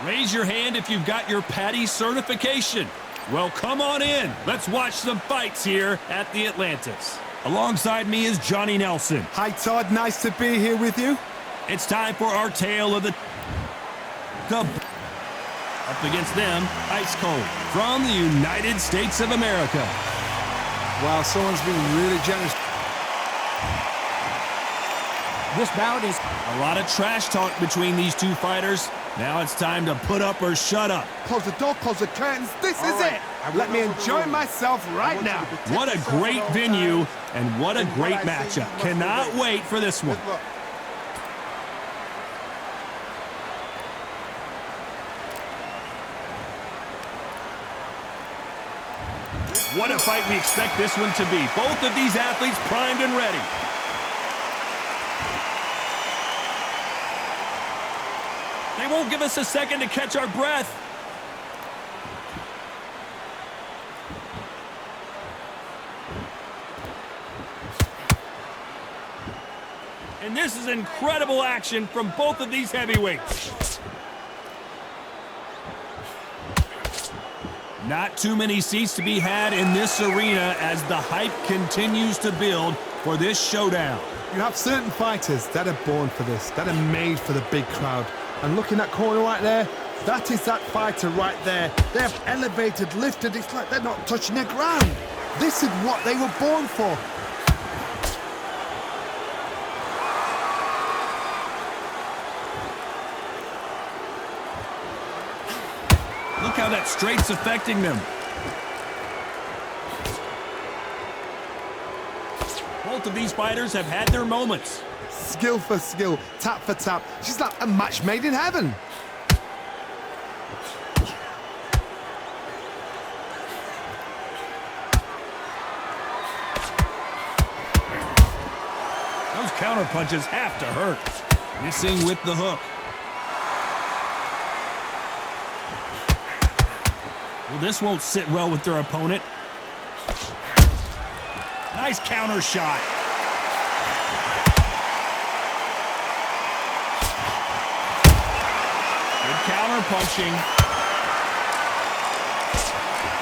Raise your hand if you've got your Patty certification. Well, come on in. Let's watch some fights here at the Atlantis. Alongside me is Johnny Nelson. Hi, Todd. Nice to be here with you. It's time for our tale of the Cub. Up against them, Ice Cold from the United States of America. Wow, someone's been really generous. This bout is a lot of trash talk between these two fighters. Now it's time to put up or shut up. Close the door, close the curtains. This is it. Let me enjoy myself right now. What a great venue and what a great matchup. Cannot wait for this one. What a fight we expect this one to be. Both of these athletes primed and ready. They won't give us a second to catch our breath. And this is incredible action from both of these heavyweights. Not too many seats to be had in this arena as the hype continues to build for this showdown. You have certain fighters that are born for this, that are made for the big crowd. And look in that corner right there, that is that fighter right there. They have elevated, lifted, it's like they're not touching the ground. This is what they were born for. Look how that straight's affecting them. Both of these fighters have had their moments. Skill for skill, tap for tap. She's like a match made in heaven. Those counter punches have to hurt. Missing with the hook. Well, this won't sit well with their opponent. Nice counter shot. Good counter punching.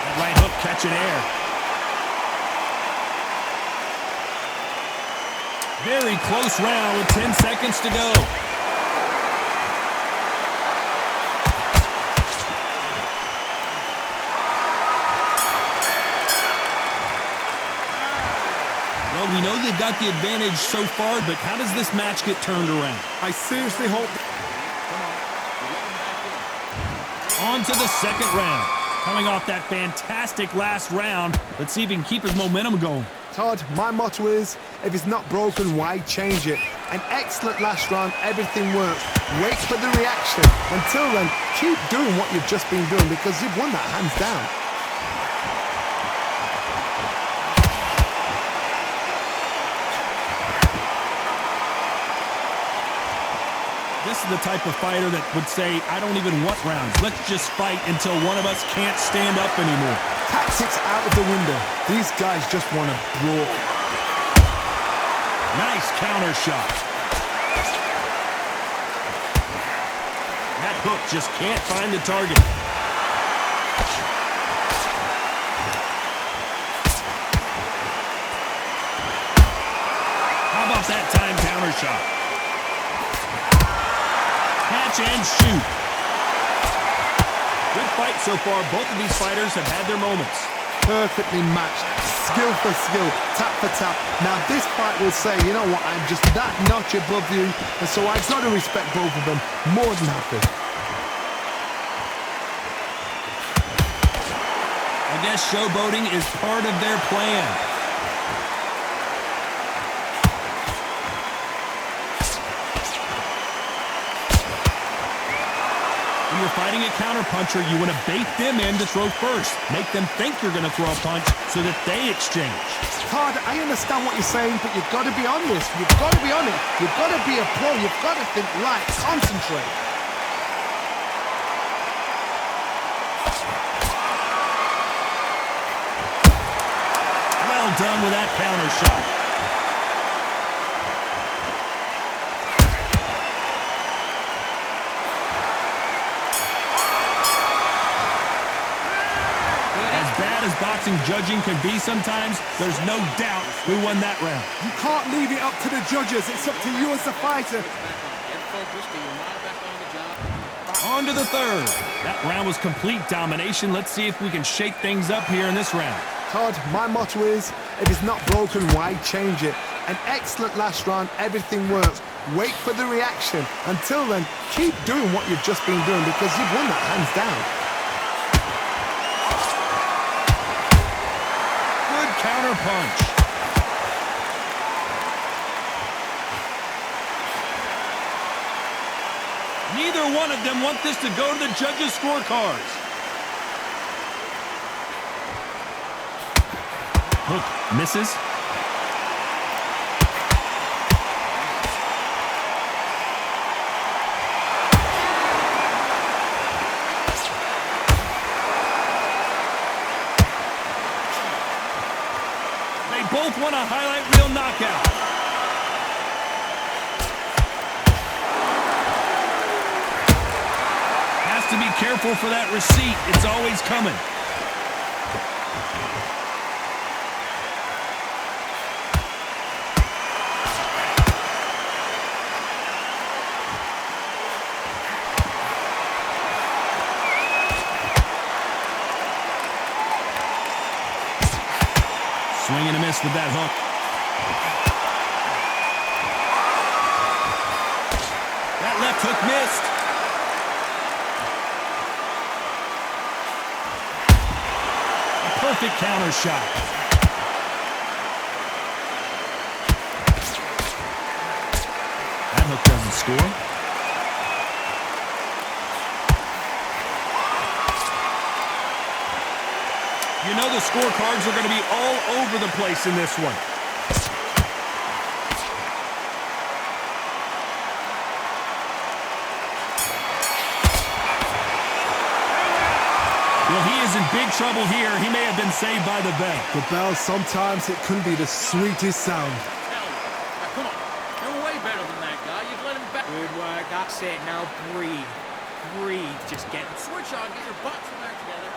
That right hook catching air. Very close round with 10 seconds to go. Well, we know they've got the advantage so far, but how does this match get turned around? I seriously hope... On to the second round. Coming off that fantastic last round, let's see if he can keep his momentum going. Todd, my motto is, if it's not broken, why change it? An excellent last round, everything works. Wait for the reaction. Until then, keep doing what you've just been doing because you've won that hands down. This is the type of fighter that would say, I don't even want rounds. Let's just fight until one of us can't stand up anymore. Tactics out of the window. These guys just want to brawl. Nice counter shot. That hook just can't find the target. How about that time counter shot? Catch and shoot. Good fight so far. Both of these fighters have had their moments. Perfectly matched. Skill for skill. Tap for tap. Now this fight will say, you know what, I'm just that notch above you. And so I've got to respect both of them. More than happy. I guess showboating is part of their plan. When you're fighting a counterpuncher, you want to bait them in to throw first. Make them think you're going to throw a punch so that they exchange. Todd, I understand what you're saying, but you've got to be honest. You've got to be honest. You've got to be a pro. You've got to think right. Concentrate. Well done with that counter shot. as boxing judging can be sometimes, there's no doubt who won that round. You can't leave it up to the judges. It's up to you as the fighter. On to the third. That round was complete domination. Let's see if we can shake things up here in this round. Todd, my motto is, if it's not broken, why change it? An excellent last round, everything works. Wait for the reaction. Until then, keep doing what you've just been doing because you've won that hands down. Good counter punch. Neither one of them want this to go to the judges' scorecards. Hook misses. They both want a highlight reel knockout. Has to be careful for that receipt. It's always coming. Swing and a miss with that hook. That left hook missed. A perfect counter shot. That hook doesn't score. You know the scorecards are going to be all over the place in this one. Well, he is in big trouble here. He may have been saved by the bell. The bell, sometimes it can be the sweetest sound. Now, come on. You're way better than that guy. You've let him back. Good work. That's it. Now breathe. Breathe. Just get... Switch on. Get your butts back together.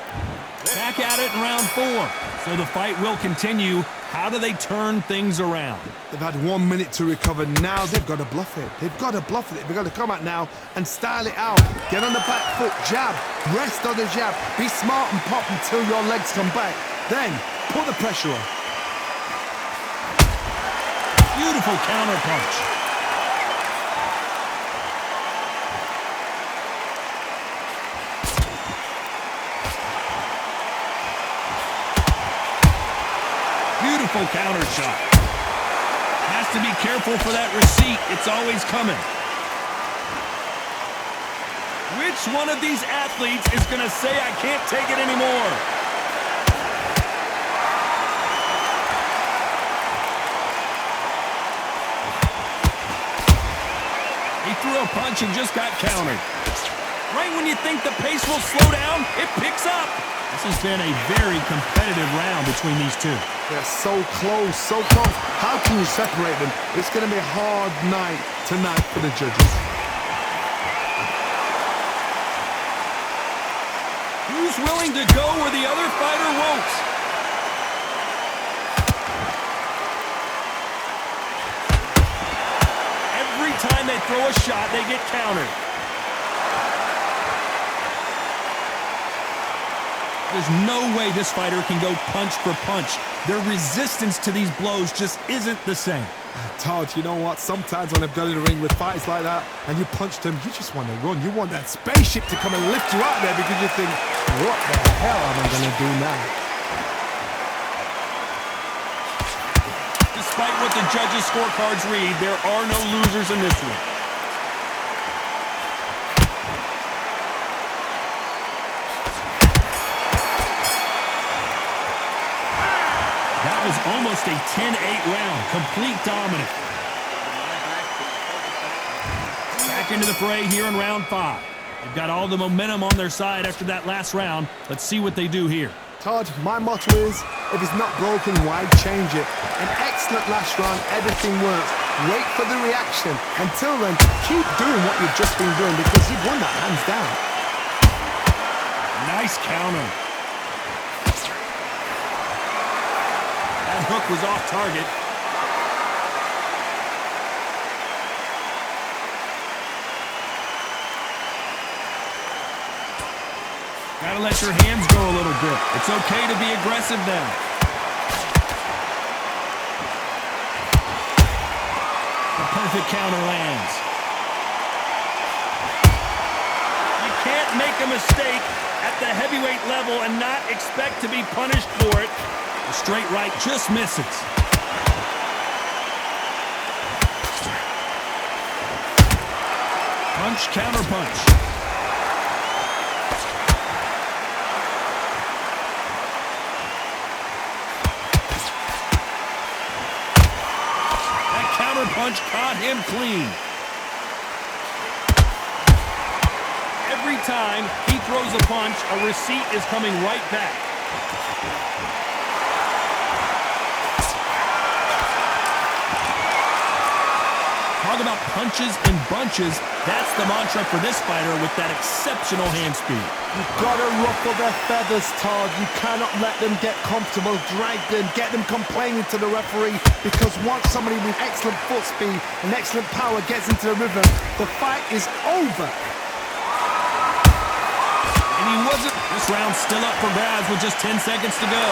Back at it in round 4. So the fight will continue. How do they turn things around? They've had 1 minute to recover. Now they've got to bluff it. They've got to bluff it. They've got to come out now and style it out. Get on the back foot, jab, rest on the jab. Be smart and pop until your legs come back. Then put the pressure on. Beautiful counter punch. Beautiful counter shot. Has to be careful for that receipt. It's always coming. Which one of these athletes is going to say, I can't take it anymore? He threw a punch and just got countered. Right when you think the pace will slow down, it picks up. This has been a very competitive round between these two. They're so close, so close. How can you separate them? It's going to be a hard night tonight for the judges. Who's willing to go where the other fighter won't? Every time they throw a shot, they get countered. There's no way this fighter can go punch for punch. Their resistance to these blows just isn't the same. Todd, you know what? Sometimes when I've got in the ring with fights like that and you punch them, you just want to run. You want that spaceship to come and lift you out there because you think, what the hell am I going to do now? Despite what the judges' scorecards read, there are no losers in this one. That was almost a 10-8 round. Complete dominance. Back into the fray here in round 5. They've got all the momentum on their side after that last round. Let's see what they do here. Todd, my motto is, if it's not broken, why change it? An excellent last round, everything works. Wait for the reaction. Until then, keep doing what you've just been doing because you've won that hands down. Nice counter. That hook was off target. Gotta let your hands go a little bit. It's okay to be aggressive now. The perfect counter lands. You can't make a mistake at the heavyweight level and not expect to be punished for it. The straight right just misses. Punch, counter punch. That counter punch caught him clean. Every time he throws a punch, a receipt is coming right back. Talk about punches and bunches. That's the mantra for this fighter with that exceptional hand speed. You've got to ruffle their feathers, Todd. You cannot let them get comfortable, drag them, get them complaining to the referee, because once somebody with excellent foot speed and excellent power gets into the rhythm, the fight is over. And he wasn't. This round's still up for grabs with just 10 seconds to go.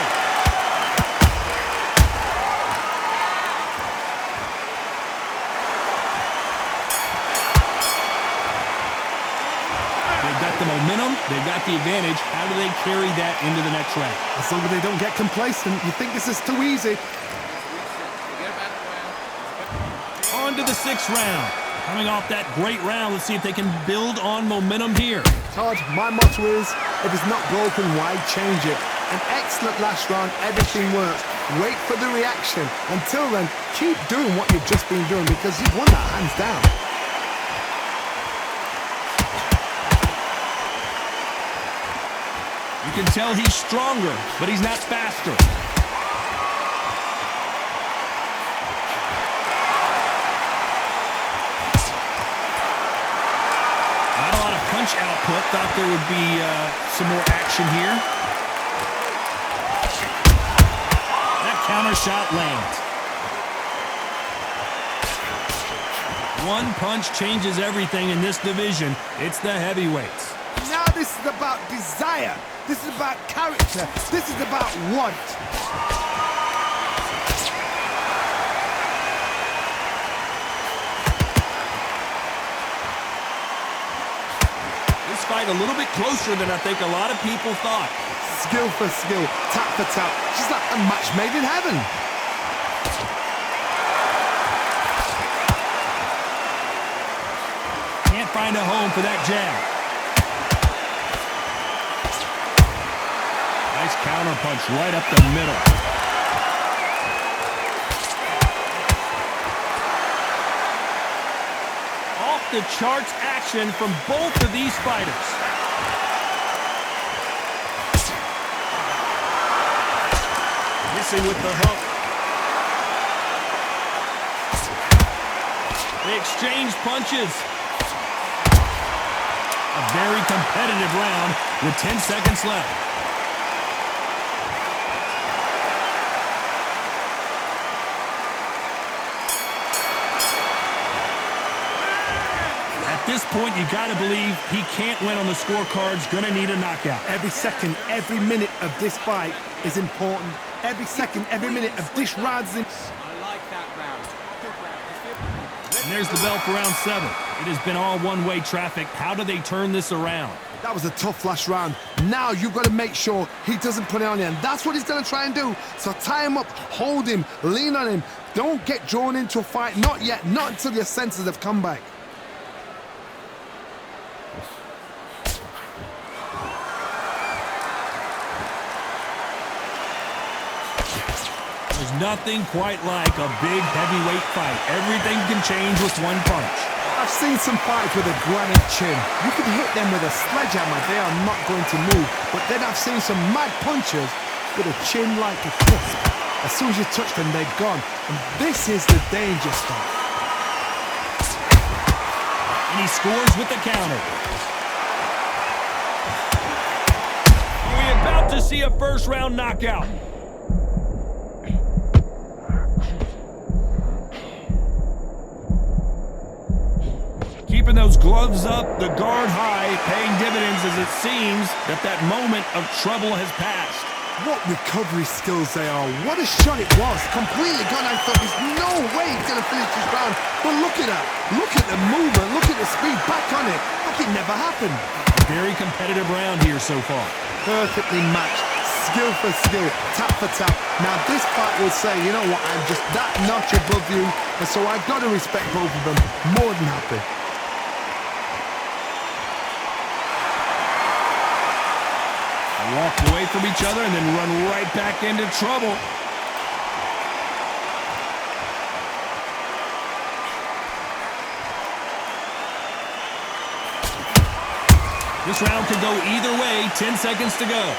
They've got the momentum, they've got the advantage. How do they carry that into the next round? As long as they don't get complacent, you think this is too easy. On to the 6th round. Coming off that great round, let's see if they can build on momentum here. Todd, my motto is, if it's not broken, why change it? An excellent last round, everything works. Wait for the reaction. Until then, keep doing what you've just been doing, because you've won that hands down. You can tell he's stronger, but he's not faster. Not a lot of punch output. Thought there would be some more action here. That counter shot lands. One punch changes everything in this division. It's the heavyweights. Now this is about desire. This is about character. This is about want. This fight a little bit closer than I think a lot of people thought. Skill for skill, tap for tap. Just like a match made in heaven. Can't find a home for that jab. Nice counter punch right up the middle. Off the charts action from both of these fighters. Missing with the hook. They exchange punches. A very competitive round with 10 seconds left. At this point, you got to believe he can't win on the scorecards. Going to need a knockout. Every second, every minute of this fight is important. Every second, every minute of this round is important. I like that round. Good round. And there's the bell for round 7. It has been all one-way traffic. How do they turn this around? That was a tough last round. Now you've got to make sure he doesn't put it on you, and that's what he's going to try and do. So tie him up, hold him, lean on him. Don't get drawn into a fight. Not yet. Not until your senses have come back. There's nothing quite like a big heavyweight fight. Everything can change with one punch. I've seen some fights with a granite chin. You can hit them with a sledgehammer, they are not going to move. But then I've seen some mad punchers with a chin like a crisp. As soon as you touch them, they're gone. And this is the danger stuff. And he scores with the counter. Are we about to see a first-round knockout? keeping those gloves up, the guard high, paying dividends as it seems that moment of trouble has passed. What recovery skills they are. What a shot it was. Completely gone. I thought there's no way he's going to finish this round. But look at that. Look at the movement. Look at the speed. Back on it. Like it never happened. Very competitive round here so far. Perfectly matched. Skill for skill. Tap for tap. Now this fight will say, you know what, I'm just that notch above you. And so I've got to respect both of them. More than happy. Walk away from each other and then run right back into trouble. This round could go either way. 10 seconds to go.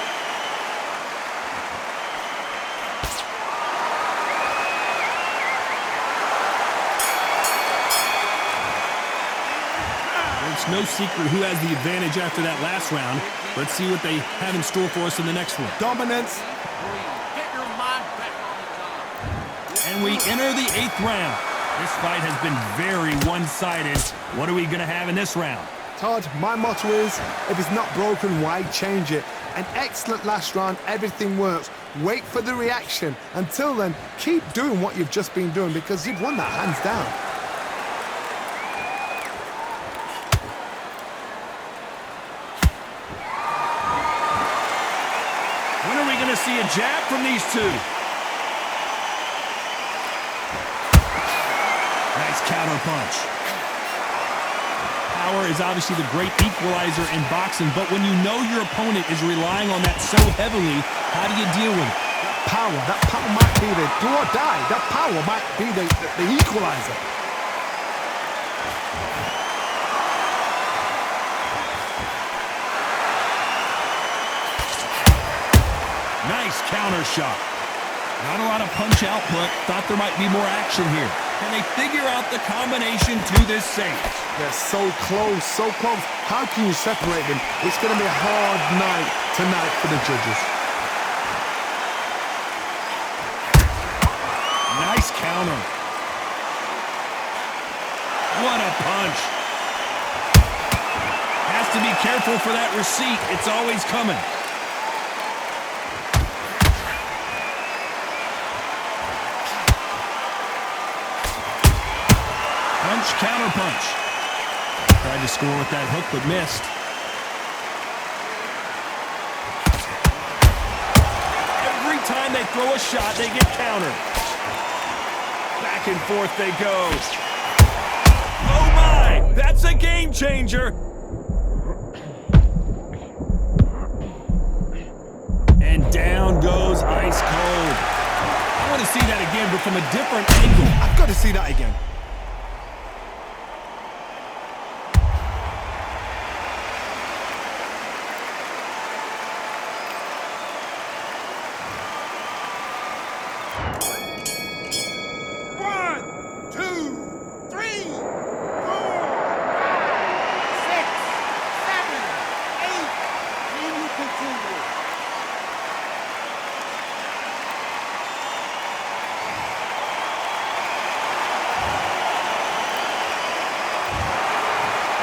It's no secret who has the advantage after that last round. Let's see what they have in store for us in the next one. Dominance. Get your mind back on the job. And we enter the 8th round. This fight has been very one-sided. What are we going to have in this round? Todd, my motto is, if it's not broken, why change it? An excellent last round, everything works. Wait for the reaction. Until then, keep doing what you've just been doing because you've won that hands down. When are we going to see a jab from these two? Nice counter punch. Power is obviously the great equalizer in boxing, but when you know your opponent is relying on that so heavily, how do you deal with it? That power might be the do or die. That power might be the equalizer. Nice counter shot. Not a lot of punch output. Thought there might be more action here. Can they figure out the combination to this safe? They're so close, so close. How can you separate them? It's going to be a hard night tonight for the judges. Nice counter. What a punch. Has to be careful for that receipt. It's always coming. Punch, counter punch. Tried to score with that hook, but missed. Every time they throw a shot, they get countered. Back and forth they go. Oh my! That's a game changer! And down goes ice cold. I want to see that again, but from a different angle. I've got to see that again.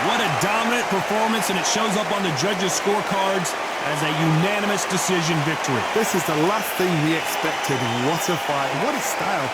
What a dominant performance, and it shows up on the judges' scorecards as a unanimous decision victory. This is the last thing we expected. What a fight. What a style.